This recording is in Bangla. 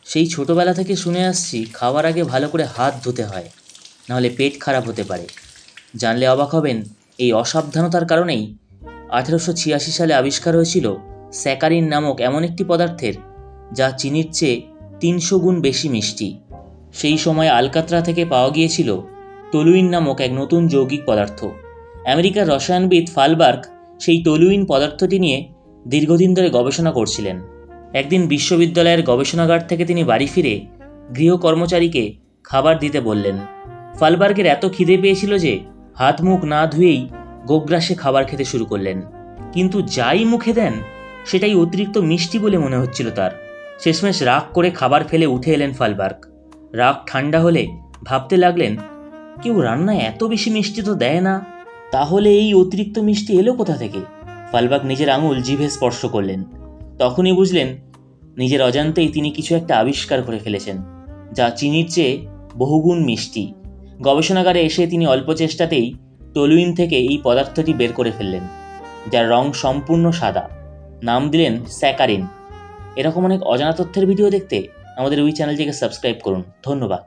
সেই ছোটোবেলা থেকে শুনে আসছি খাওয়ার আগে ভালো করে হাত ধুতে হয়, নাহলে পেট খারাপ হতে পারে। জানলে অবাক হবেন, এই অসাবধানতার কারণেই 1886 সালে আবিষ্কার হয়েছিল স্যাকারিন নামক এমন একটি পদার্থের, যা চিনির চেয়ে 300 গুণ বেশি মিষ্টি। সেই সময় আলকাত্রা থেকে পাওয়া গিয়েছিল টলুইন নামক এক নতুন যৌগিক পদার্থ। আমেরিকার রসায়নবিদ ফালবার্গ সেই টলুইন পদার্থটি নিয়ে দীর্ঘদিন ধরে গবেষণা করছিলেন। একদিন বিশ্ববিদ্যালয়ের গবেষণাগার থেকে তিনি বাড়ি ফিরে গৃহকর্মচারীকে খাবার দিতে বললেন। ফালবার্গের এত খিদে পেয়েছিল যে হাত মুখ না ধুয়েই গোগ্রাসে খাবার খেতে শুরু করলেন। কিন্তু যাই মুখে দেন সেটাই অতিরিক্ত মিষ্টি বলে মনে হচ্ছিল তার। শেষমেশ রাগ করে খাবার ফেলে উঠে এলেন ফালবার্গ। রাগ ঠান্ডা হলে ভাবতে লাগলেন, কেউ রান্নায় এত বেশি মিষ্টি তো দেয় না, তাহলে এই অতিরিক্ত মিষ্টি এলো কোথা থেকে? ফালবার্গ নিজের আঙুল জিভে স্পর্শ করলেন। তখনই বুঝলেন নিজের অজান্তেই তিনি কিছু একটা আবিষ্কার করে ফেলেছেন, যা চিনির চেয়ে বহুগুণ মিষ্টি। গবেষণাগারে এসে তিনি অল্প চেষ্টাতেই টলুইন থেকে এই পদার্থটি বের করে ফেললেন, যার রং সম্পূর্ণ সাদা। নাম দিলেন স্যাকারিন। এরকম অনেক অজানা তথ্যের ভিডিও দেখতে আমাদের ওই চ্যানেলটিকে সাবস্ক্রাইব করুন। ধন্যবাদ।